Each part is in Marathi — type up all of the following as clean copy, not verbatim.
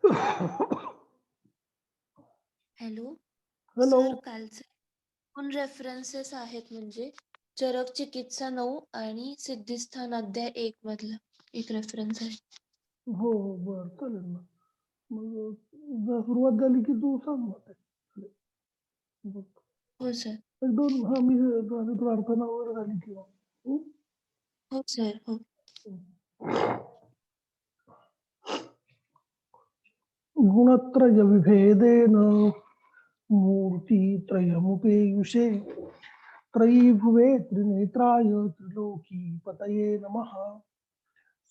Hello hello. सर, कालचे दोन रेफरन्सेस आहेत, म्हणजे चरक चिकित्सा 9 आणि सिद्धिस्थान अध्याय 1 मधला एक रेफरन्स आहे. हो, हो. बरं चालेल ना. मग जर सुरुवात झाली की तू सांग मग ते. बघ. हो सर. 1-2 हां, मी झाली प्रार्थना वगैरे झाली की मग. हं. हो सर. हो. गुणत्रयविभेदेन मूर्तित्रयमुपेयुषे त्रयीभुवे त्रिनेत्राय त्रिलोकीपतये नमः।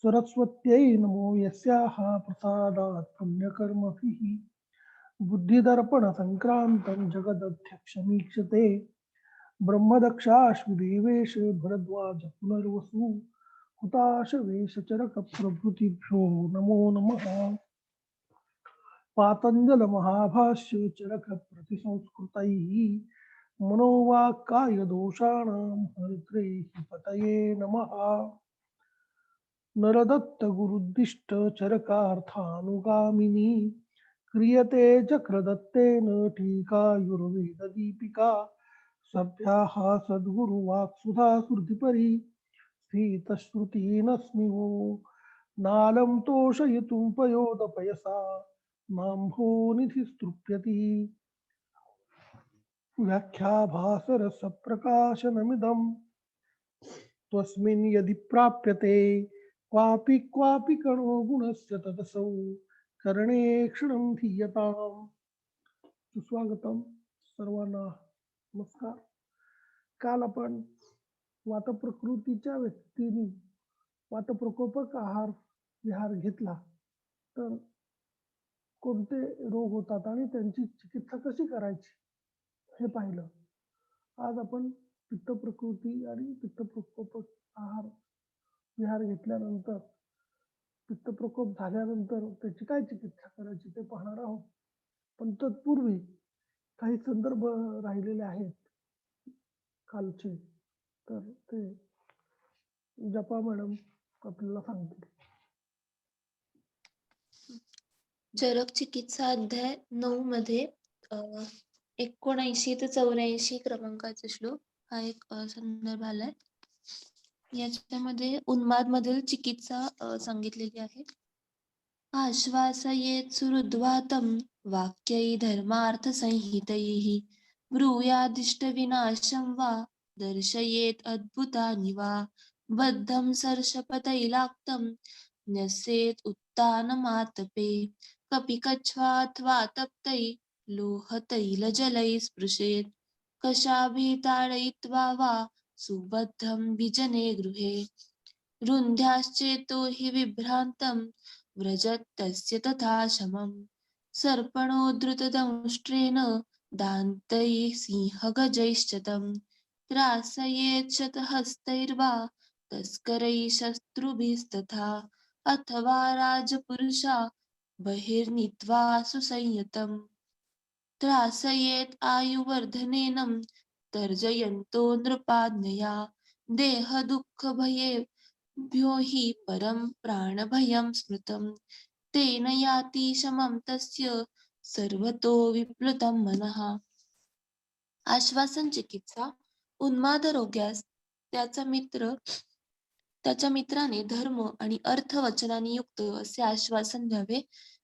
सरस्वत्यै नमो यस्याः प्रसादात् पुण्यकर्मभिः बुद्धिदर्पणसङ्क्रान्तं जगदध्यक्षमीक्षते। ब्रह्मदक्षाश्वदेवेश भरद्वाज पुनर्वसु हुताशवेशचरकप्रभृतिभ्यो नमो नमः। पातञ्जलमहाभाष्य चरकप्रतिसंस्कृतैः मनोवाक्कायदोषाणां हरित्रेः पतये नमः। नरदत्तगुरुद्दिष्ट चरकार्थानुगामिनी क्रियते चक्रदत्तेन टीकायुर्वेददीपिका सभ्याः सद्गुरुवाक्सुधा श्रुतिपरि स्फीतश्रुतीनस्मिवो नालं तोषयितुं पयोदपयसा नाम्भोनिधिस्तृप्यति व्याख्याभासरसप्रकाशनमिदं त्वस्मिन् यदि प्राप्यते क्वापि कणो गुणस्य तदसौ करणे क्षणं धीयताम्। सुस्वागतम सर्वांना, नमस्कार. काल आपण वातप्रकृतीच्या व्यक्तीने वातप्रकोपक आहार विहार घेतला तर कोणते रोग होतात आणि त्यांची चिकित्सा कशी करायची हे पाहिलं. आज आपण पित्त प्रकृती आणि पित्त प्रकोपक आहार विहार घेतल्यानंतर पित्त प्रकोप झाल्यानंतर त्याची काय चिकित्सा करायची ते पाहणार आहोत. पण तत्पूर्वी काही संदर्भ राहिलेले आहेत कालचे, तर ते जपा मॅडम आपल्याला सांगतील. चरक चिकित्सा अध्याय 9 मध्ये 79 ते 84 क्रमांकाचा श्लोक हा एक संदर्भ आलाय. याच्यामध्ये उन्माद मधील चिकित्सा सांगितलेली आहे. आश्वासयेत् सुहृद्वातं वाक्यै धर्मार्थसंहितैः ब्रूयादिष्टविनाशं वा दर्शयेत् अद्भुतानि वा बद्धं सर्षपतैलाक्तं न्यसेत् उत्तानमातपे कपिकच्छ्वाथवा तप्तै लोहतैलजलैः स्पृशेत् कशाभिः ताडयित्वा वा सुबद्धं विजने गृहे रुन्ध्याश्चेतो हि विभ्रान्तं व्रजत् तस्य तथा शमम् सर्पणोद्धृतदंष्ट्रेण दान्तैः सिंहगजैश्च तं त्रासयेत् शतहस्तैर्वा तस्करैः शत्रुभिस्तथा अथवा राजपुरुषा बहिर्नीत्वा सुसंयतम् त्रासयेत् आयुवर्धनेन तर्जयन्तो नृपाज्ञया देहदुःखभयेभ्यो हि परं प्राणभयं स्मृतं तेन याति शमं तस्य सर्वतो विप्लुतं मनः. आश्वासन चिकित्सा. उन्माद रोग्यास त्याच्या मित्राने धर्म आणि अर्थ वचनांनी युक्त असे आश्वासन द्यावे.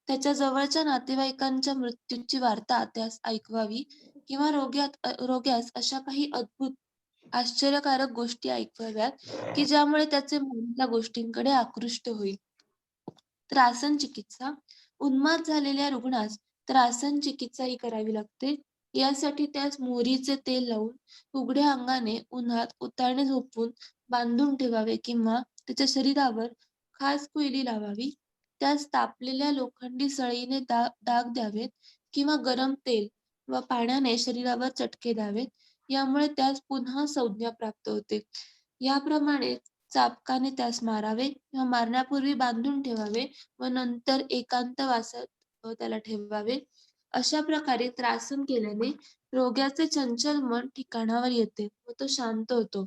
त्याच्या जवळच्या नातेवाईकांच्या मृत्यूची वार्ता त्यास ऐकवावी किंवा रोग्यास अशा काही अद्भुत आश्चर्यकारक गोष्टी ऐकवाव्यात की ज्यामुळे त्याचे मन त्या गोष्टींकडे आकृष्ट होईल. त्रासन चिकित्सा. उन्माद झालेल्या रुग्णास त्रासन चिकित्सा ही करावी लागते. यासाठी त्यास मोहरीचे तेल लावून उघड्या अंगाने उन्हात उतारणे झोपवून बांधून ठेवावे किंवा त्याच्या शरीरावर खास कोयली लावावी. त्यास तापलेल्या लोखंडी सळईने डाग द्यावेत किंवा गरम तेल व पाण्याने शरीरावर चटके द्यावेत. यामुळे त्यास पुन्हा संज्ञा प्राप्त होते. याप्रमाणे चाबकाने त्यास मारावे किंवा मारण्यापूर्वी बांधून ठेवावे व नंतर एकांतवासात त्याला ठेवावे. अशा प्रकारे त्रासन केल्याने रोग्याचे चंचल मन ठिकाणावर येते व तो शांत होतो.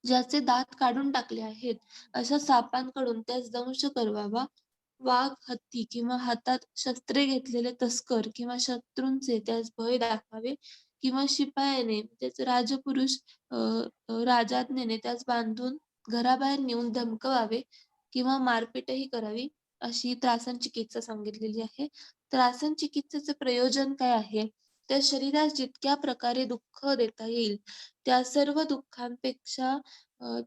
ज्याचे दात काढून टाकले आहेत अशा सापांकडून त्यास दंश करवावा वाघ, हत्ती किंवा हातात शस्त्रे घेतलेले तस्कर किंवा शत्रूंचे त्यास भय दाखवावे किंवा शिपायाने त्याच राजपुरुष अ, राजाज्ञेने त्यास बांधून घराबाहेर नेऊन धमकवावे किंवा मारपीटही करावी, अशी त्रासन चिकित्सा सांगितलेली आहे. त्रासन चिकित्सेचे प्रयोजन काय आहे? तर शरीरास जितक्या प्रकारे दुःख देता येईल त्या सर्व दुःखांपेक्षा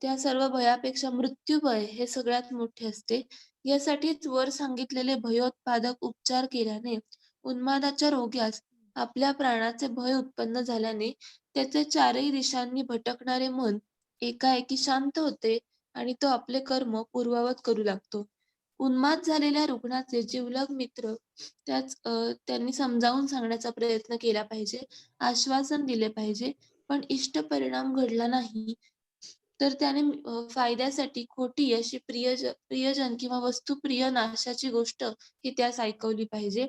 त्या सर्व भयापेक्षा मृत्यूभय हे सगळ्यात मोठे असते. यासाठीच वर सांगितलेले भयोत्पादक उपचार केल्याने उन्मादाच्या रोग्यास आपल्या प्राणाचे भय उत्पन्न झाल्याने त्याचे चारही दिशांनी भटकणारे मन एकाएकी शांत होते आणि तो आपले कर्म पूर्ववत करू लागतो. उन्माद झालेल्या रुग्णाचे जिवलग मित्र त्यांनी समजावून सांगण्याचा प्रयत्न केला पाहिजे, आश्वासन दिले पाहिजे. पण इष्ट परिणाम घडला नाही तर त्याने फायद्यासाठी खोटी अशी प्रियजन किंवा वस्तुप्रिय नाशाची गोष्ट ही त्यास ऐकवली पाहिजे.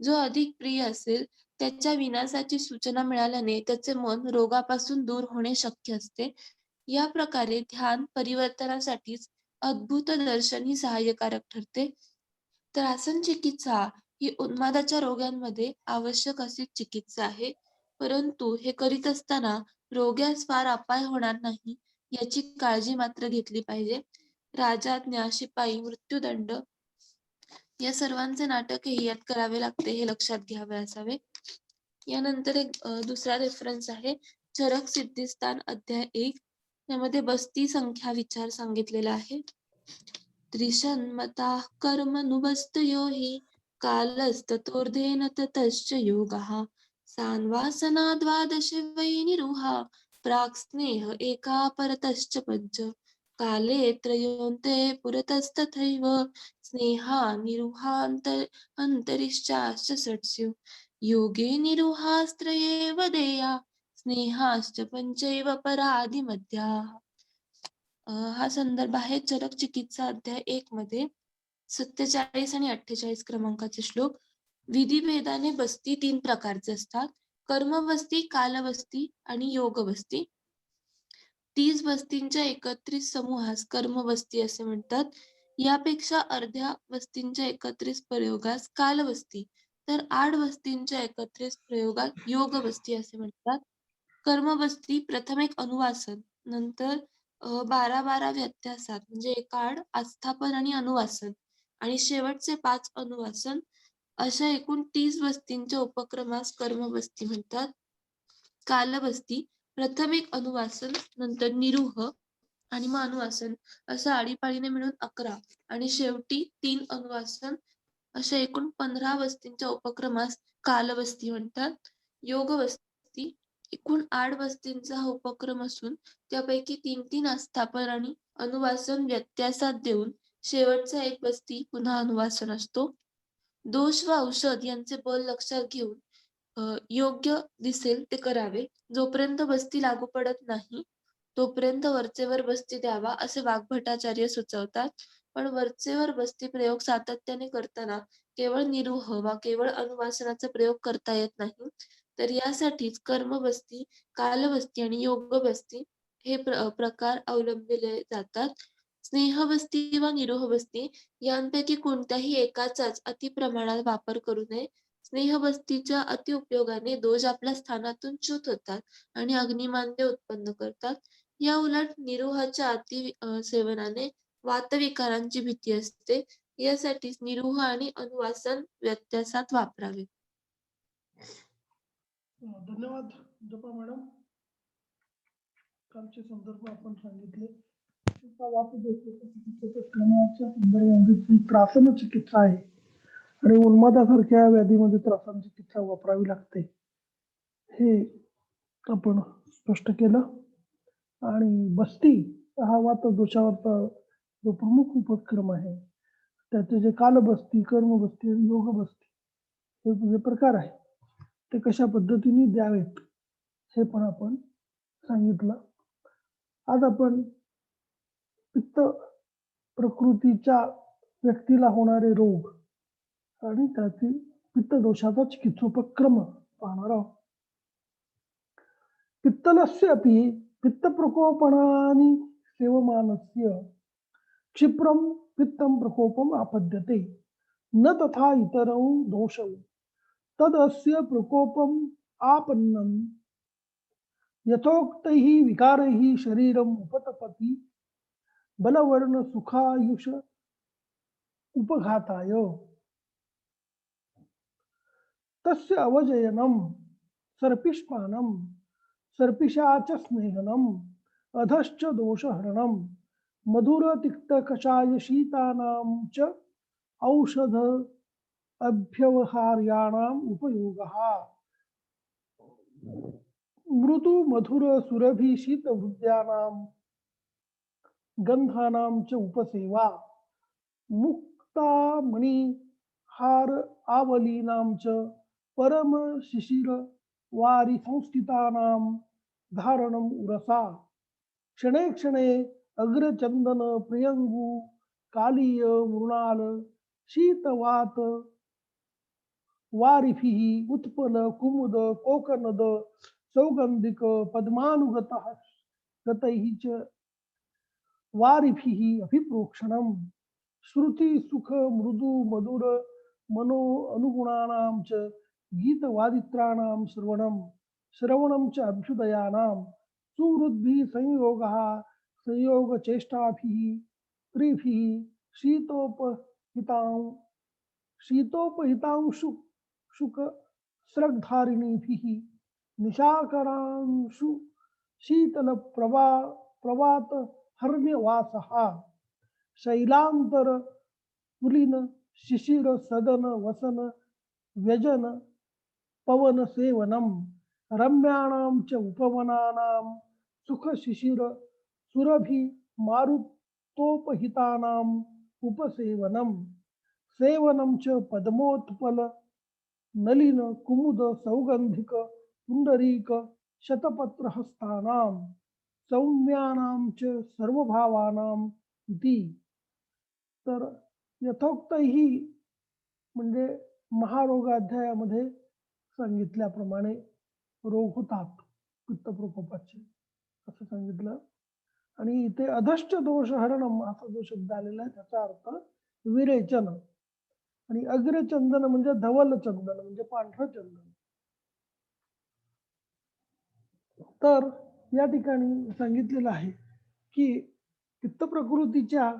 जो अधिक प्रिय असेल त्याच्या विनाशाची सूचना मिळाल्याने त्याचे मन रोगापासून दूर होणे शक्य असते. या प्रकारे ध्यान परिवर्तनासाठीच अद्भुत दर्शन ही सहाय्यकारक ठरते. तर आसन चिकित्सा ही उन्मादाच्या रोगांमध्ये आवश्यक अशी चिकित्सा आहे. परंतु हे करीत असताना रोग्यास फार अपाय होणार नाही याची काळजी मात्र घेतली पाहिजे. राजाज्ञा, शिपाई, मृत्यूदंड या सर्वांचे नाटकही यात करावे लागते हे लक्षात घ्यावे असावे. यानंतर एक दुसरा रेफरन्स आहे चरक सिद्धिस्थान अध्याय 1 यामध्ये बस्ती संख्या विचार सांगितलेला आहे. त्रिषन्मताः कर्मनुबस्तयो हि कालस्ततोर्धेन ततश्च योगः सान्वासना द्वादश वै निरुहा प्राक्स्नेह एका परतश्च पञ्च काले त्रयोन्ते पुरतस्तथैव स्नेहा अंतरिश्चाश्च षट्स्यु योगे निरुहास्त्रये वदेया स्नेहाश्च पञ्चैव परादिमध्याः. हा संदर्भ आहे चरक चिकित्सा अध्याय 1 मध्ये 47 आणि 48 क्रमांकाचे श्लोक. विधिभेदाने बस्ती 3 प्रकारचे असतात. कर्मबस्ती, कालबस्ती आणि योगबस्ती. 30 बस्तींच्या एकत्रित समूहास कर्मबस्ती असे म्हणतात. यापेक्षा अर्ध्या बस्तींच्या एकत्रित प्रयोगास कालबस्ती तर 8 बस्तींच्या एकत्रित प्रयोगात योगबस्ती असे म्हणतात. कर्मबस्ती प्रथम एक अनुवासन, नंतर 12-12 व्यत्यासात म्हणजे एकाआड आस्थापन आणि अनुवासन आणि शेवटचे 5 अनुवासन अशा एकूण 30 बस्तींच्या उपक्रमास कर्मबस्ती म्हणतात. कालबस्ती प्रथम एक अनुवासन, नंतर निरुह आणि मग अनुवासन असं आळीपाळीने मिळून 11 आणि शेवटी 3 अनुवासन अशा एकूण 15 बस्तींच्या उपक्रमास कालबस्ती म्हणतात. योगबस्ती एकूण 8 बस्तींचा हा उपक्रम असून त्यापैकी 3-3 आस्थापन आणि अनुवासन व्यत्यासात देऊन शेवटचा एक बस्ती पुन्हा अनुवासन असतो. दोष व औषध यांचे बल लक्षात घेऊन योग्य दिसेल ते करावे. जोपर्यंत बस्ती लागू पडत नाही तोपर्यंत वरचेवर बस्ती द्यावा असे वाग्भटाचार्य सुचवतात. पण वरचेवर बस्ती प्रयोग सातत्याने करताना केवळ निरुह वा केवळ अनुवासनाचा प्रयोग करता येत नाही. तर यासाठीच कर्मबस्ती, कालबस्ती आणि योगबस्ती हे प्रकार अवलंबिले जातात. स्नेहबस्ती वा निरोहबस्ती यांपैकी कोणत्याही एकाचाच अतिप्रमाणात वापर करू नये. स्नेहबस्तीच्या अतिउपयोगाने दोष आपल्या स्थानातून च्युत होतात आणि अग्निमांद्य उत्पन्न करतात. या उलट निरुहाच्या सेवनाने वातविकारांची भीती असते. यासाठीच निरुह आणि अनुवासन व्यत्यासात वापरावे. धन्यवाद जपा मॅडम. कालचे संदर्भ आपण सांगितले. त्रासन चिकित्सा आहे आणि उन्मादासारख्या व्याधीमध्ये त्रासन चिकित्सा वापरावी लागते हे आपण स्पष्ट केलं. आणि बस्ती हा वात दोषावरचा जो प्रमुख उपक्रम आहे त्याचे जे कालबस्ती, कर्मबस्ती आणि योगबस्ती हे जे प्रकार आहे ते कशा पद्धतीने द्यावेत हे पण आपण सांगितलं. आज आपण पित्त प्रकृतीच्या व्यक्तीला होणारे रोग आणि त्यातील पित्त दोषाचा चिकित्सोपक्रम पाहणार आहोत. पित्तलस्य अपि पित्तप्रकोपणानि सेवमानस्य क्षिप्रं पित्तं प्रकोपम आपद्यते न तथा इतरौ दोषौ तदस्य प्रकोपम आपन्नं यथोक्तैः विकारैः शरीरम उपतपति बलवर्ण सुखायुष उपघाताय तस्य अवजयनम सर्पिष्पानम सर्पिषाच स्नेहनम अधश्च दोषहरणम मधुर तिक्त कषाय शीतानां च औषध अभ्यवहार्याणाम उपयोगः मृदु मधुर सुरभि शीत हृदयानां गंधानां च उपसेवा मुक्तामणि हार आवलीनां च परम शिशिर वारि संस्थितानां धारणम उरसा क्षणे क्षणे अग्रचंदन प्रियंगु कालीय मृणाल शीतवात वारिभिः उत्पल कुमुद कोकनद सौगंधिक पद्मानुगत गतैः च वारिभिः अभिप्रोक्षणम् श्रुति सुख मृदु मधुर मनो अनुगुणानां च गीतवादित्राणां श्रवणं च अभ्युदयानां सुहृद्भिः संयोगः संयोगचेष्टाभिः त्रिभिः शीतोपहितां शीतोपहितांशु शुक स्रग्धारिणीभिः निशाकरांशु शीतल प्रवात हर्म्यवासः शैलांतर पुलिन शिशिर सदन वसन व्यजन पवन सेवनम रम्याणां च उपवनानां सुख शिशिर सुरभि मारुतोपहितानां उपसेवनम सेवनं च पद्मोत्पल नलिन कुमुद सौगंधिक पुंडरीक शतपत्र हस्तानां सौम्यानां च सर्वभावानां इति तर यथोक्तही म्हणजे महारोगाध्यायामध्ये सांगितल्याप्रमाणे रोग होतात पित्त प्रकोपाचे असं सांगितलं आणि इथे अधश्च दोष हरणम असा जो शब्द आलेला आहे त्याचा अर्थ विरेचन आणि अग्रचंदन म्हणजे धवल चंदन म्हणजे पांढरं चंदन तर या ठिकाणी सांगितलेलं आहे की पित्त प्रकृतीच्या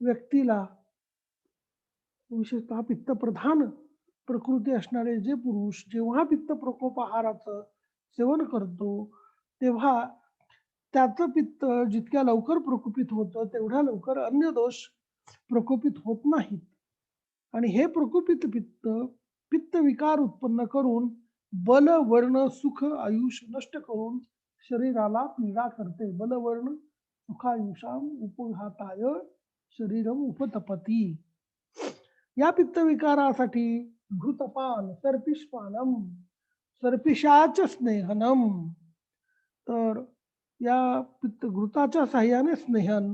व्यक्तीला विशेषतः पित्तप्रधान प्रकृती असणारे जे पुरुष जेव्हा पित्त प्रकोप आहाराचं सेवन करतो तेव्हा त्याचं पित्त जितक्या लवकर प्रकोपित होतं तेवढ्या लवकर अन्य दोष प्रकोपित होत नाहीत आणि हे प्रकोपित पित्त पित्त विकार उत्पन्न करून बल वर्ण सुख आयुष नष्ट करून शरीराला पीडा करते बलवर्ण सुखायुषाम उपघाताय शरीरम उपतपती या पित्त विकारासाठी घृतपान सर्पिष्पानम सर्पिषाच स्नेहनम तर या पित्त घृताच्या साह्याने स्नेहन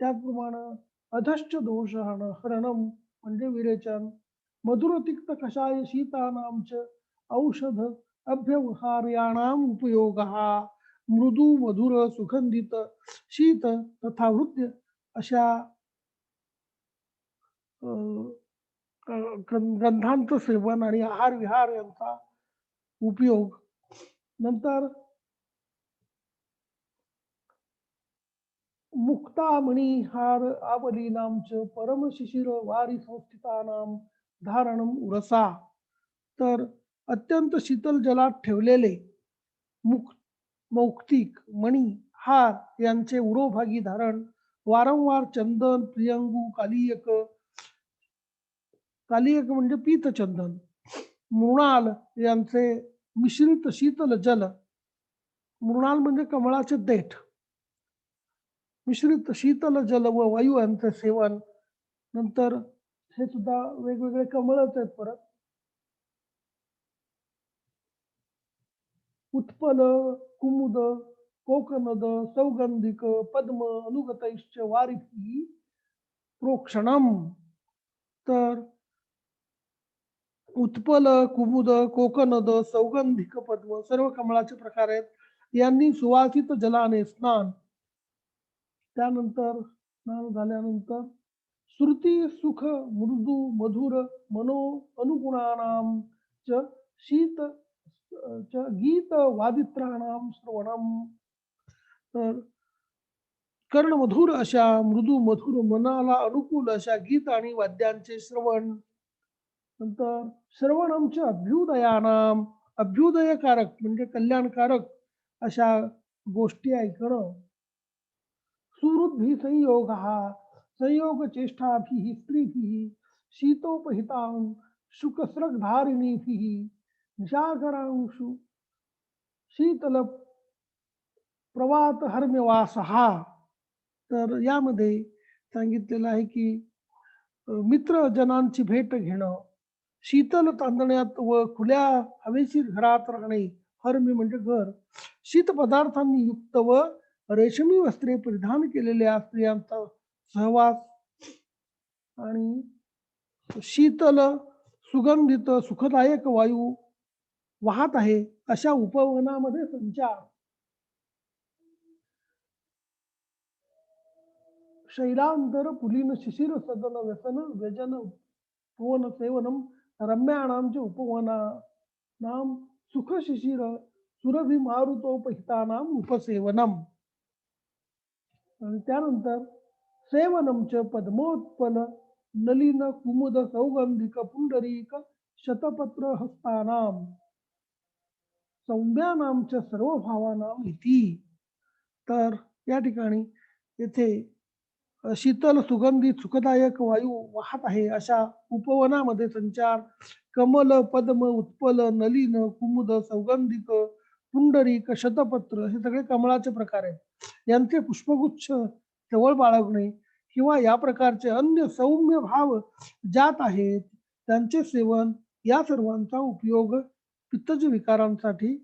त्याचप्रमाणे अधश्च दोष हरणम म्हणजे विरेचन मधुरतिक्त कषाय शीतानां च औषध अभ्यवहार्याणाम उपयोगः मृदू मधुर सुगंधित शीत तथा हृदय अशा ग्रंथांचं सेवन आणि आहार विहार यांचा उपयोग नंतर मुक्तामणी हार आवलीनां च परम शिशिर वारी संस्थितानां धारणम उरसा तर अत्यंत शीतल जलात ठेवलेले मौक्तिक मणी हार यांचे उरोभागी धारण वारंवार चंदन प्रियंगू कालियक म्हणजे पीतचंदन मृणाल यांचे मिश्रित शीतल जल मृणाल म्हणजे कमळाचे देठ मिश्रित शीतल जल व वायू यांचे सेवन नंतर हे सुद्धा वेगवेगळे कमळच आहेत परत उत्पल कुमुद कोकनद सौगंधिक पद्म अनुगतैश्च वारिभिः प्रोक्षणम तर उत्पल कुमुद कोकनद सौगंधिक पद्म सर्व कमळाचे प्रकार आहेत यांनी सुवासित जलाने स्नान त्यानंतर स्नान झाल्यानंतर श्रुती सुख मृदू मधुर मनो अनुगुणानां च शीत च गीत वादित्राणां श्रवणम. तर कर्णमधुर अशा मृदू मधुर मनाला अनुकूल अशा गीत आणि वाद्यांचे श्रवण. नंतर श्रवणमच्या अभ्युदयानाम, अभ्युदयकारक म्हणजे कल्याणकारक अशा गोष्टी ऐकणं. सुहृद्भिः संयोगः, संयोगचेष्टाभिः स्त्रीभिः शीतोपहितां शुकस्रग्धारिणीभिः निशाकरांशु शीतल प्रवात हर्म्यवासहा. तर यामध्ये सांगितलेलं आहे की मित्रजनांची भेट घेणं, शीतल तांदण्यात व खुल्या हवेशीर घरात राहणे, हर्म्य म्हणजे घर, शीत पदार्थांनी युक्त व रेशमी वस्त्रे परिधान केलेल्या स्त्रियांचा सहवास आणि शीतल सुगंधित सुखदायक वायू वाहत आहे अशा उपवनामध्ये संचार. शैलांतर पुलीन शिशिर सदन व्यसन व्यजन उपवन सेवनम रम्याणांचे उपवना नाम सुख शिशिर सुरभि मारुतोपहितानाम उपसेवनम. आणि त्यानंतर सेवनमच पद्मोत्पल नलिन कुमुद सौगंधिक पुंडरीक शतपत्र हस्तानाम सौम्यानामच्या सर्व भावानाम इति. तर या ठिकाणी येथे शीतल सुगंधित सुखदायक वायू वाहत आहे अशा उपवनामध्ये संचार. कमल पद्म उत्पल नलिन कुमुद सौगंधिक पुंडरीक शतपत्र हे सगळे कमळाचे प्रकार आहेत. यांचे पुष्पगुच्छ जवळ बाळगणे किंवा या प्रकारचे अन्य सौम्य भाव ज्यात आहेत त्यांचे सेवन, या सर्वांचा उपयोग पित्तज विकारांसाठी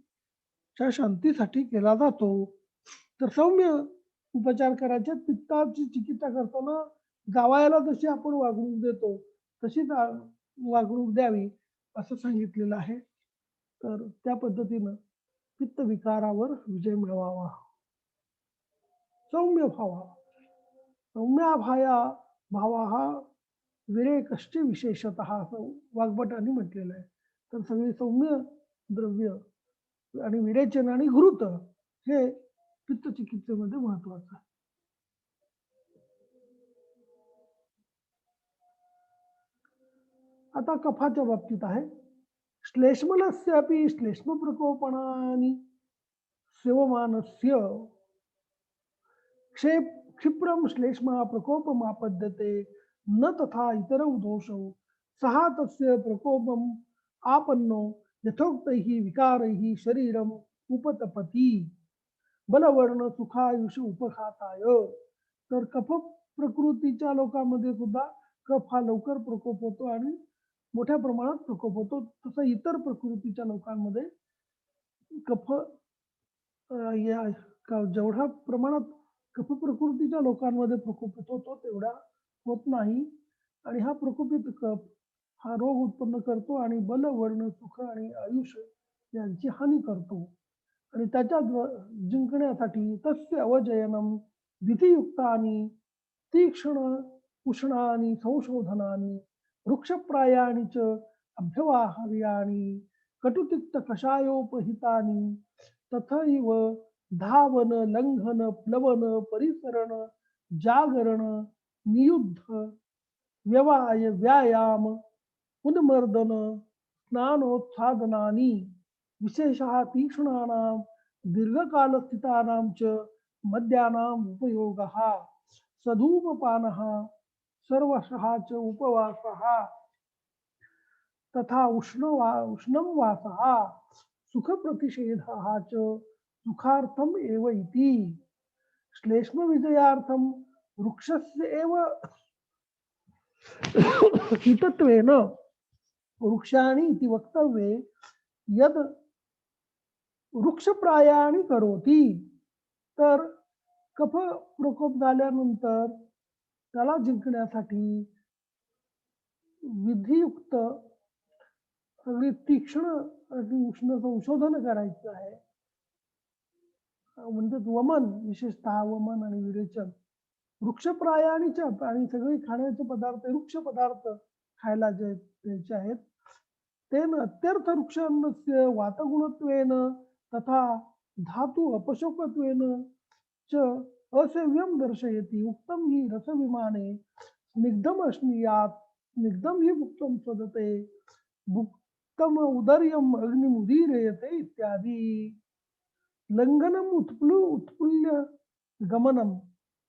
च्या शांतीसाठी केला जातो. तर सौम्य उपचार करायचे. पित्ताची चिकित्सा करताना जावयाला जशी आपण वागणूक देतो तशीच वागणूक द्यावी असं सांगितलेलं आहे. तर त्या पद्धतीनं पित्त विकारावर विजय मिळवावा. सौम्य भावा, सौम्याभाया भावा हा विरेकश्च विशेषतः असं वाग्भटांनी म्हटलेलं आहे. तर सगळी सौम्य द्रव्य आणि विरेचन आणि घृत हे पित्त चिकित्सेमध्ये महत्वाचं आहे. आता कफाच्या बाबतीत आहे. श्लेष्मलस्यापि श्लेष्म प्रकोपणानि सेवमानस्य क्षिप्रम श्लेष्मा प्रकोपमापद्यते न तथा इतरौ दोषौ सहा तस्य प्रकोपम आपन्नो यथोक्तैः विकारैः शरीरम उपतपति बलवर्ण सुखायुष उपखाताय. तर कफ प्रकृतीच्या लोकांमध्ये सुद्धा कफ हा लवकर प्रकोप होतो आणि मोठ्या प्रमाणात प्रकोप होतो. तसं इतर प्रकृतीच्या लोकांमध्ये कफ जेवढ्या प्रमाणात कफ प्रकृतीच्या लोकांमध्ये प्रकोप होतो तेवढा होत नाही. आणि हा प्रकोपित कफ हा रोग उत्पन्न करतो आणि बल वर्ण सुख आणि आयुष्य यांची हानी करतो. आणि त्याच्या जिंकण्यासाठी तस्य अवजयनम विधियुक्तानि तीक्ष्ण उष्णानि संशोधनानि वृक्षप्रायाणि च अभ्यवाहार्याणि कटुतिक्त कषायोपहितानि तथैव धावन लंघन प्लवन परिसरण जागरण नियुद्ध व्यवाय व्यायाम उन्मर्दन स्नानोत्सादनानि विशेषः तीक्ष्णानां दीर्घकालस्थितानां च मद्यानाम् उपयोगः सधूमपानः सर्वशः च उपवासः तथा उष्णं वासः सुखप्रतिषेधः च सुखार्थम एव इति. श्लेष्म विजयार्थम वृक्षस्य एव हितत्वेन वृक्षाणि इति वक्तव्ये यद वृक्षप्रायाणि करोति. तर कफ प्रकोप झाल्यानंतर त्याला जिंकण्यासाठी विधियुक्त सगळी तीक्ष्ण आणि उष्ण संशोधन करायचं आहे. म्हणजे वमन, विशेषतः वमन आणि विरेचन वृक्षप्राय आणि सगळे खाण्याचे पदार्थ वृक्ष पदार्थ खायला जे द्यायचे आहेत तेन अत्यर्थ वृक्षान्नस्य वातगुणत्वेन तथा धातु अपशोकत्वेन च असेव्यम दर्शयति उक्तम हि रसविमाने स्निग्धम अश्नीयात् स्निग्धम हि भुक्तम स्वदते भुक्तम उदर्यम अग्निमुदीरयते इत्यादि लंघनम उत्फुल्य गमनम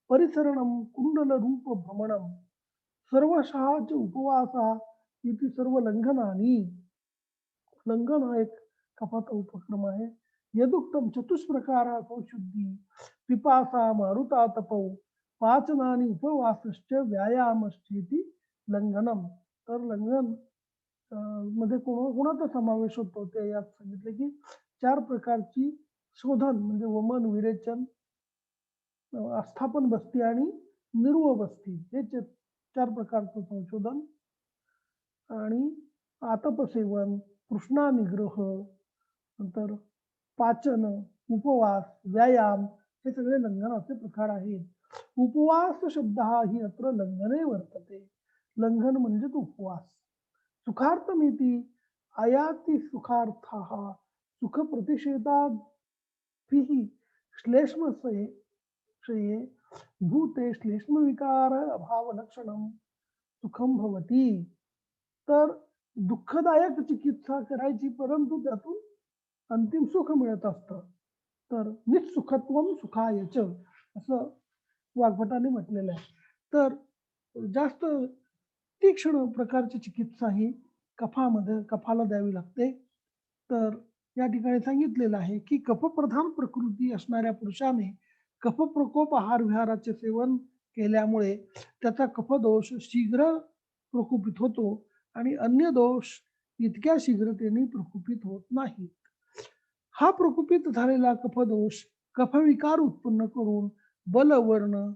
परिसरणम कुंडल रूप भ्रमणम सर्वशः च उपवासा इति सर्व लंघनानी लंघन हा एक कपाचा उपक्रम आहे यदुक्तम चतुष्प्रकारा संशुद्धी पिपासा मारुता तपौ पाचनानी उपवासश्च व्यायामश्चेति लंघनम तर लंघन मध्ये कोणाचा समावेश होतो ते यात सांगितले की 4 प्रकारची शोधन म्हणजे वमन विरेचन आस्थापन बस्ती आणि निर्व बस्ती हे 4 प्रकारचं संशोधन आणि आतपसेवन कृष्णा निग्रह नंतर पाचन उपवास व्यायाम हे सगळे लंघनाचे प्रकार आहेत उपवास शब्द हा ही अत्र लंघने वर्तते लंघन म्हणजे उपवास सुखार्थमिति आयाति सुखार्थः सुख प्रतिषेधाभिः श्लेष्मशये भूते श्लेष्म विकार अभाव लक्षणम सुखम भवती तर दुःखदायक चिकित्सा करायची परंतु त्यातून अंतिम सुख मिळत असतं तर निःसुखत्वम सुखायच असं वाग्भटाने म्हटलेलं आहे तर जास्त तीक्ष्ण प्रकारची चिकित्सा ही कफाला द्यावी लागते तर या ठिकाणी सांगितलेलं आहे की कफप्रधान प्रकृती असणाऱ्या पुरुषाने कफप्रकोप आहार विहाराचे सेवन केल्यामुळे त्याचा कफदोष शीघ्र प्रकोपित होतो आणि अन्य दोष इतक्या शीघ्रतेने प्रकोपित होत नाहीत हा प्रकोपित झालेला कफदोष कफविकार उत्पन्न करून बलवर्ण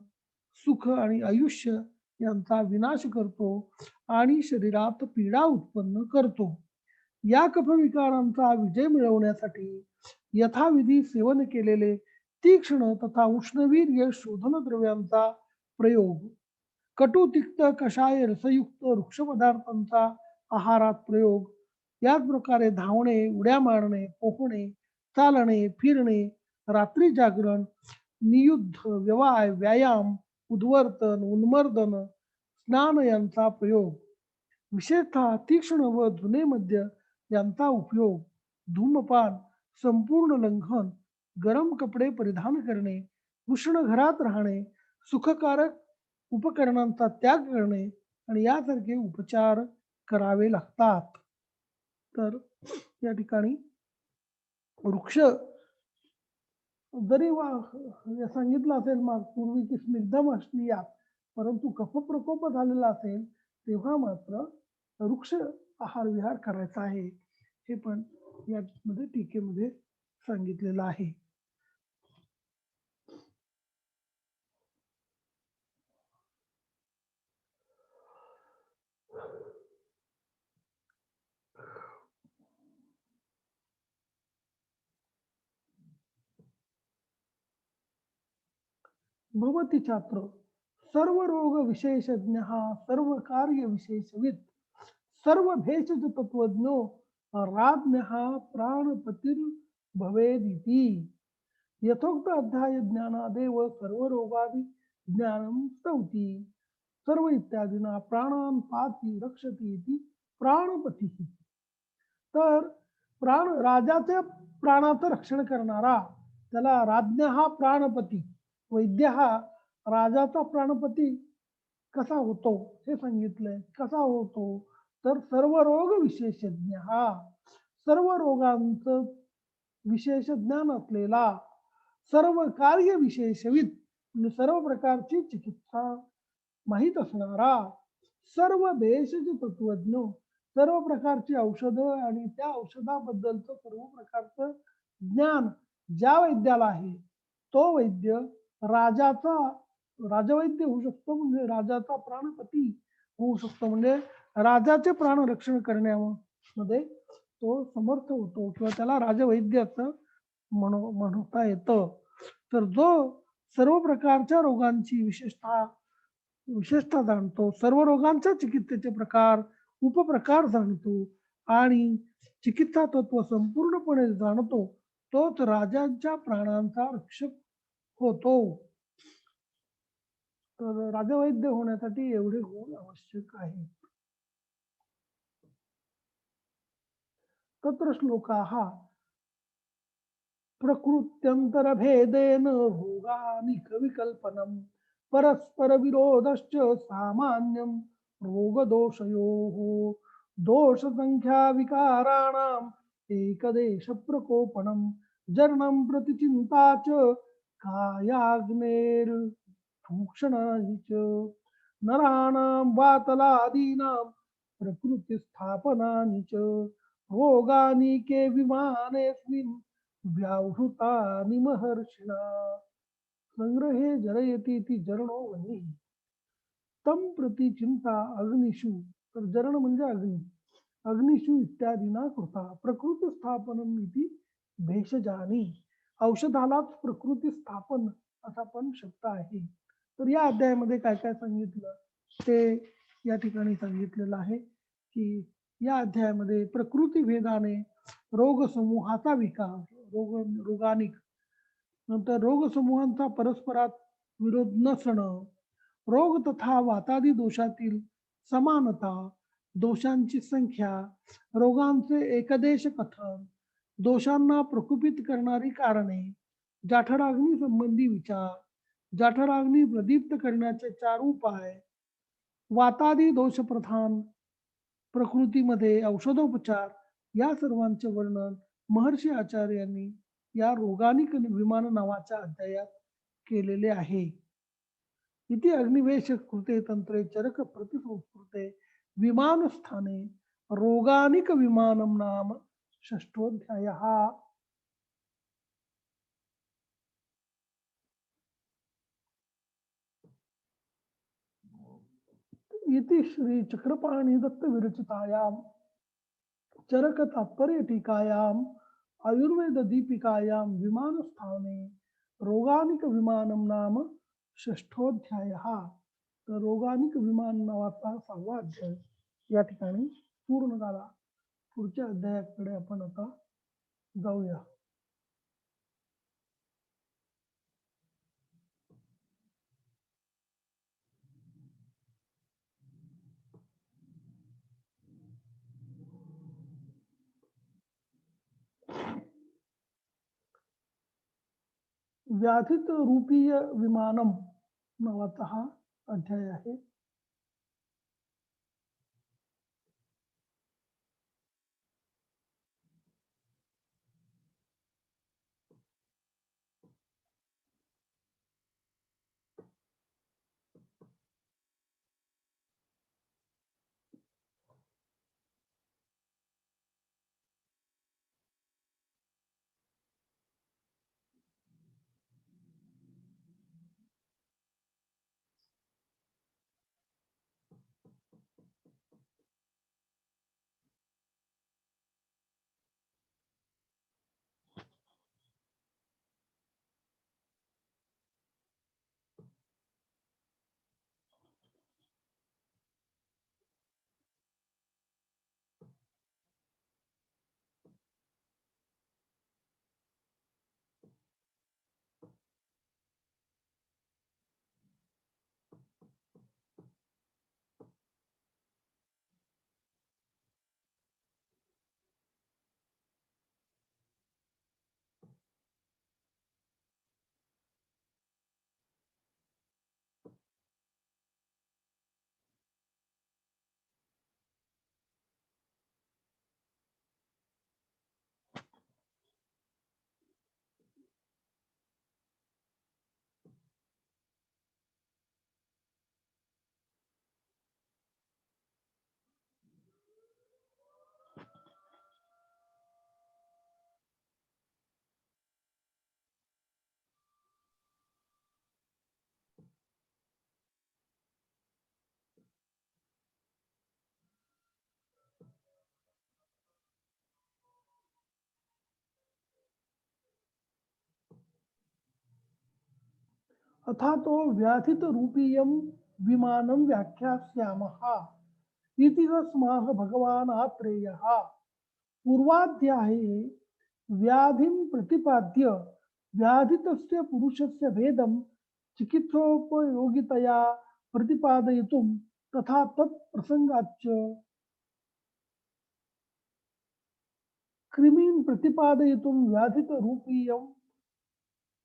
सुख आणि आयुष्य यांचा विनाश करतो आणि शरीरात पीडा उत्पन्न करतो या कफविकारांचा विजय मिळवण्यासाठी यथाविधी सेवन केलेले तीक्ष्ण तथा उष्णवीर्य शोधन द्रव्यांचा प्रयोग कटु तिक्त कषाय रसयुक्त वृक्ष पदार्थांचा आहारात प्रयोग याच प्रकारे धावणे उड्या मारणे पोहणे चालणे फिरणे रात्री जागरण नियुद्ध व्यवाय व्यायाम उद्वर्तन उन्मर्दन स्नान यांचा प्रयोग विशेषतः तीक्ष्ण व जुने मद्य यांचा उपयोग धूमपान संपूर्ण लंघन गरम कपडे परिधान करणे उष्ण घरात राहणे सुखकारक उपकरणांचा त्याग करणे आणि यासारखे उपचार करावे लागतात तर या ठिकाणी वृक्ष जरी सांगितलं असेल पूर्वी की स्निग्धम अश्नीयात परंतु कफप्रकोप झालेला असेल तेव्हा मात्र वृक्ष आहार विहार करायचा आहे हे पण यामध्ये टीकेमध्ये सांगितलेलं आहे भवती छात्र सर्व रोग विशेषज्ञ सर्व कार्य विशेषविद सर्व भेषज तत्वज्ञो राज्ञ प्राणपतिर्भवेदिति यथोक्त अध्याय ज्ञानादेव सर्व रोगादि ज्ञानम स्तौति सर्व इत्यादीना प्राणान पाती रक्षती इति प्राणपती तर राजाच्या प्राणाचं रक्षण करणारा त्याला राज्ञ प्राणपती वैद्य हा राजाचा प्राणपती कसा होतो हे सांगितलंय कसा होतो तर सर्व रोग विशेषज्ञ सर्व रोगांचं विशेष ज्ञान असलेला सर्व कार्य विशेषविद म्हणजे सर्व प्रकारची चिकित्सा माहीत असणारा सर्व भेषज तत्वज्ञ सर्व प्रकारची औषधं आणि त्या औषधाबद्दलचं सर्व प्रकारचं ज्ञान ज्या वैद्याला आहे तो वैद्य राजवैद्य होऊ शकतो म्हणजे राजाचा प्राणपती होऊ शकतो म्हणजे राजाचे प्राण रक्षण करण्यामध्ये तो समर्थ होतो किंवा त्याला राजवैद्याचं म्हणता येतं तर जो सर्व प्रकारच्या रोगांची विशेषता जाणतो, सर्व रोगांच्या चिकित्सेचे प्रकार उपप्रकार जाणतो आणि चिकित्सा तत्व संपूर्णपणे जाणतो, तोच राजांच्या प्राणांचा रक्षक होतो. तर राजवैद्य होण्यासाठी एवढे गुण आवश्यक आहे. तत्र श्लोकाः प्रकृत्यन्तरभेदेन रोगानिकविकल्पनम् परस्परविरोधश्च सामान्यं रोगदोषयोः दोषसङ्ख्याविकाराणाम् एकदेशप्रकोपणम् जरणं प्रति चिन्ता च कायाग्नेर्भूषणानि च नराणां वातलादीनां प्रकृतिस्थापनानि च रोगानिके विमानेऽस्मिन् व्याहृतानि महर्षिणा संग्रहे जरयतीति जरणो वह्निः तं प्रति चिंता अग्निषु तर जरण म्हणजे अग्नी अग्निषु इत्यादीना कृता प्रकृती स्थापनम इति भेषजानी औषधालाच प्रकृती स्थापन असा पण शब्द आहे. तर या अध्यायामध्ये काय काय सांगितलं ते या ठिकाणी सांगितलेलं आहे की या अध्यायामध्ये प्रकृती भेदाने रोग समूहाचा विकास रोगानिक नंतर रोग समूहांचा परस्परात विरोध नसणं रोग तथा वातादी दोषातील समानता दोषांची संख्या रोगांचे एकदेश कथन दोषांना प्रकुपित करणारी कारणे जाठराग्नी संबंधी विचार जाठराग्नी प्रदीप्त करण्याचे 4 उपाय वातादी दोष प्रधान प्रकृतीमध्ये औषधोपचार या सर्वांचे वर्णन महर्षी आचार्यांनी या रोगानिक विमान नावाच्या अध्यायात केलेले आहे. इति अग्निवेश कृते तंत्रे चरक प्रतिसंस्कृते विमानस्थाने रोगानिक विमानम नाम षष्ठोऽध्यायः. इति श्री चक्रपाणी दत्त विरचितायां चरक तात्पर्य टीकायां आयुर्वेद दीपिकायां विमानस्थाने रोगानिक विमानम नाम षष्ठोऽध्यायः. तर रोगानिक विमान नावाचा 6वा अध्याय या ठिकाणी पूर्ण झाला. पुढच्या अध्यायाकडे आपण आता जाऊया. व्याधित रूपीय विमानम नावाचा हा अध्याय आहे. अथातो व्याधित रूपीयम विमानं व्याख्यास्यामः इति स्मः भगवान् आत्रेयः। पूर्वाध्याये व्याधिं प्रतिपाद्य व्याधितस्य पुरुषस्य भेदं चिकित्सोपयोगितया प्रतिपादयितुं तथा तत्प्रसंगाच्च कृमीं प्रतिपादयितुं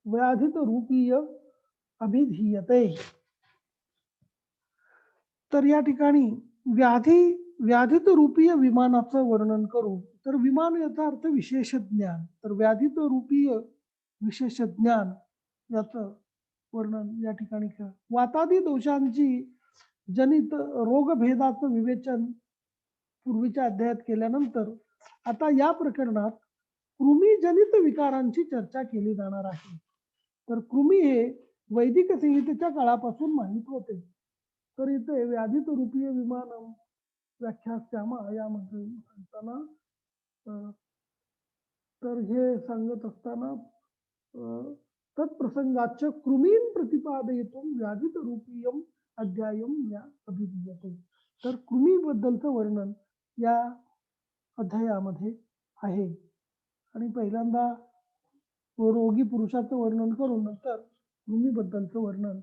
व्याधितरूपीय अभिधीयते। तर या ठिकाणी व्याधित रूपीय विमानाचं वर्णन करू, तर विमान याचा अर्थ विशेष ज्ञान, तर व्याधित रूपीय विशेष ज्ञान याचं वर्णन या ठिकाणी केलं. वातादी दोषांची जनित रोगभेदाचं विवेचन पूर्वीच्या अध्यायात केल्यानंतर आता या प्रकरणात कृमीजनित विकारांची चर्चा केली जाणार आहे. तर कृमी हे वैदिक संहितेच्या काळापासून माहीत होते. तर इथे व्याधित रूपीय विमानम व्याख्यास्यामा यामध्ये सांगताना तर हे सांगत असताना तत्प्रसंगाच कृमीन प्रतिपादयितुं व्याधित रूपीयम अध्यायम या अभिधीयते. तर कृमीबद्दलचं वर्णन या अध्यायामध्ये आहे. आणि पहिल्यांदा रोगी पुरुषाचं वर्णन करून नंतर कृमीबद्दलचं वर्णन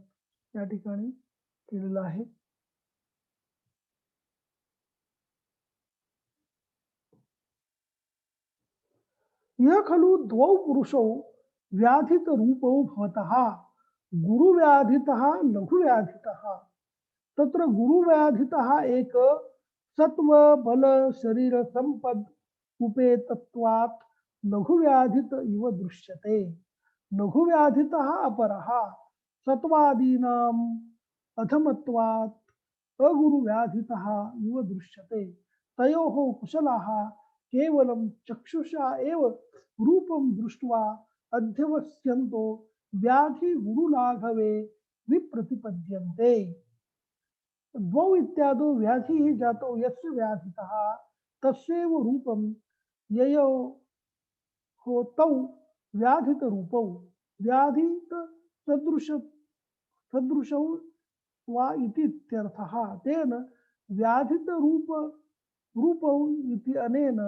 या ठिकाणी केलेलं आहे. य खलु द्वौ पुरुषौ व्याधित रूपौ भवतः गुरुव्याधितः लघुव्याधितः तत्र गुरुव्याधितः एक सत्व बल शरीर संपद उपेतत्वात् लघुव्याधित इव दृश्यते. लघुव्याधितः अपरः सत्वादीनाम् अधमत्वात् अगुरुव्याधितः इव दृश्यते. तयोः कुशलाः केवलं चक्षुषा एव रूपं दृष्ट्वा अध्यवस्यन्तो व्याधि गुरुलाघवे विप्रतिपद्यन्ते. द्वौ इत्यादौ व्याधिः जातौ यस्य व्याधितः तस्यैव रूपं ययो हो तौ व्याधित रूपौ व्याधित सदृशौ वा इति इत्यर्थः. तेन व्याधित रूपौ इति अनेन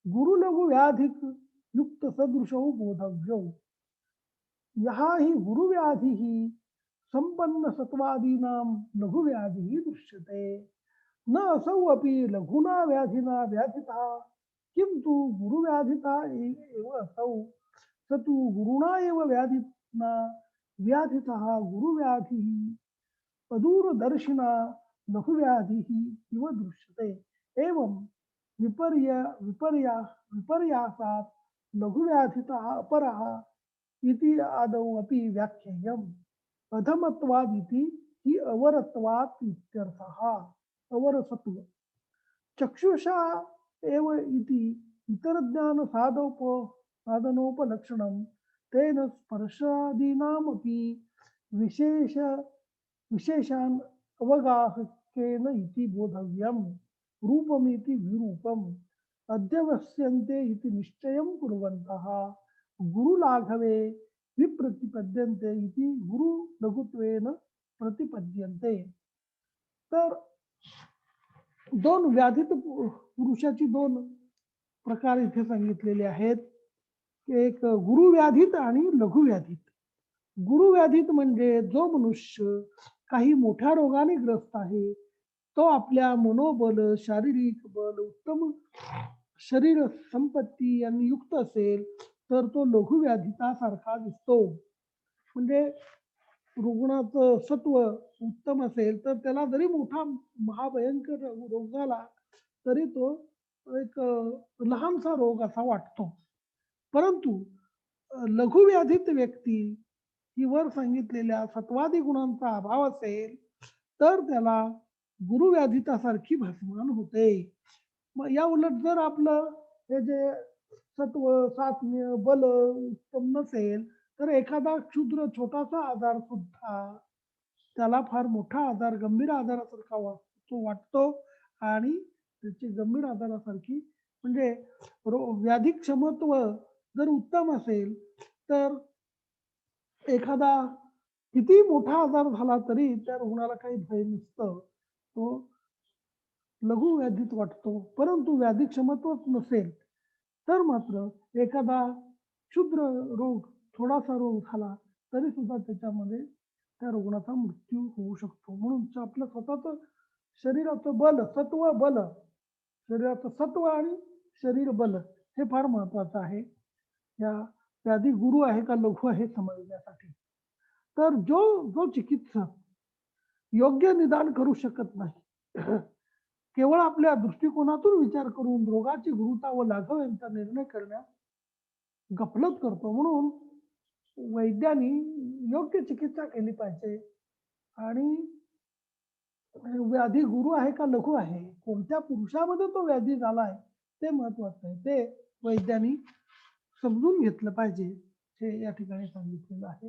गुरुलघु व्याधिक युक्त सदृशौ बोधव्यौ. यः हि गुरुव्याधिः संपन्न सत्वादीनां लघुव्याधिः दृश्यते. न असौ अपि लघुना व्याधिना व्याधितः किंतु गुरुव्याधितः एव असौ. स तु गुरुणा एव व्याधिना व्याधितः गुरुव्याधिः अदूरदर्शिना लघुव्याधिः इव दृश्यते. एवं विपर्यासात् लघुव्याधितः अपरः इति आदौ अपि व्याख्येयम्. अधमत्वाद् इति हि अवरत्वात् इत्यर्थः. अवरसत्व चक्षुषा एव इति इतरज्ञान साधनोपलक्षणं तेन स्पर्शादीनामपि विशेषान् अवगाहकेन इति बोधव्यम्. रूपमिति विरूपम् अध्यवस्यन्ते इति निश्चयं कुर्वन्तः गुरुलाघवे विप्रतिपद्यन्ते इति गुरुलघुत्वेन प्रतिपद्यन्ते. तर दोन व्याधित पुरुषाची दोन प्रकार इथे सांगितलेले आहेत. एक गुरुव्याधित आणि लघुव्याधित. गुरुव्याधित म्हणजे जो मनुष्य काही मोठ्या रोगाने ग्रस्त आहे, तो आपल्या मनोबल शारीरिक बल उत्तम शरीर संपत्ती यांनी युक्त असेल तर तो लघुव्याधितासारखा दिसतो. म्हणजे रुग्णाचं सत्व उत्तम असेल तर त्याला जरी मोठा महाभयंकर रोग झाला तरी तो एक लहानसा रोग असा वाटतो. परंतु लघुव्याधित व्यक्ती ही वर सांगितलेल्या सत्वादी गुणांचा अभाव असेल तर त्याला गुरुव्याधितासारखी भासमान होते. मग या उलट जर आपलं हे जे सत्व सात्म्य बल उत्तम नसेल तर एखादा क्षुद्र छोटासा आजार सुद्धा त्याला फार मोठा आजार गंभीर आजारासारखा वाटतो आणि त्याची गंभीर आजारासारखी म्हणजे व्याधी क्षमत्व जर उत्तम असेल तर एखादा किती मोठा आजार झाला तरी त्या रुग्णाला काही भय नसतं. तो लघु व्याधीत वाटतो. परंतु व्याधी क्षमत्वच नसेल, तर मात्र एखादा क्षुद्र रोग, थोडासा रोग झाला तरी सुद्धा त्याच्यामध्ये त्या रुग्णाचा मृत्यू होऊ शकतो. म्हणून आपलं स्वतःचं शरीराचं बल, सत्व बल, शरीराचं सत्व आणि शरीर बल हे फार महत्वाचं आहे. या व्याधी गुरु आहे का लघु आहे समजण्यासाठी. तर जो जो चिकित्सक योग्य निदान करू शकत नाही, केवळ आपल्या दृष्टिकोनातून विचार करून रोगाची गुरुता व लाघव यांचा निर्णय करण्यास गफलत करतो. म्हणून वैद्यांनी योग्य चिकित्सा केली पाहिजे आणि व्याधी गुरु आहे का लघु आहे, कोणत्या पुरुषामध्ये तो व्याधी झालाय ते महत्वाचं आहे. ते वैद्यांनी समजून घेतलं पाहिजे, हे या ठिकाणी सांगितलेलं आहे.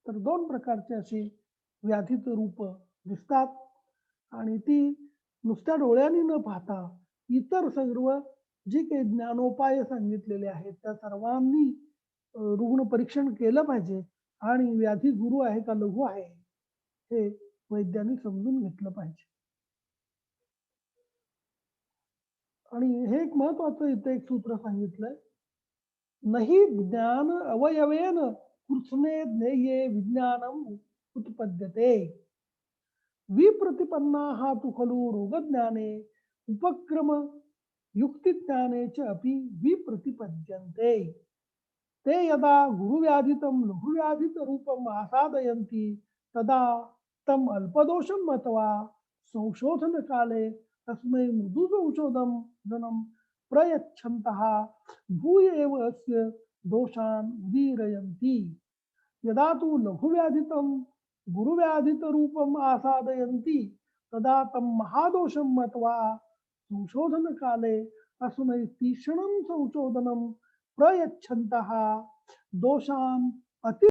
तर दोन प्रकारचे अशी व्याधीचं रूप दिसतात आणि ती नुसत्या डोळ्यांनी न पाहता इतर सर्व जी काही ज्ञानोपाय सांगितलेले आहेत त्या सर्वांनी रुग्ण परीक्षण केलं पाहिजे आणि व्याधी गुरु आहे का लघु आहे हे वैद्यांनी समजून घेतलं पाहिजे. आणि हे एक महत्वाचं इथे एक सूत्र सांगितलंय, नहि ज्ञान अवयवेन कृत्स्ने ज्ञेये विज्ञानम उत्पद्यते. विप्रतिपन्नाः तु खलु रोगज्ञाने उपक्रम युक्तिज्ञाने च अपि विप्रतिपद्यन्ते. ते यदा गुरुव्याधितं लघुव्याधितरूपम् आसादयन्ति तदा तम् अल्पदोषं मत्वा संशोधनकाले तस्मै मृदुसंशोधनं धनं प्रयच्छन्तः भूय एव अस्य दोषान् उदीरयन्ति. यदा तु लघुव्याधितं गुरुव्याधितरूपम् आसादयन्ति तदा तं महादोषं मत्वा संशोधनकाले अस्मै तीक्ष्णं संशोधनं प्रयच्छन्तः दोषान् अति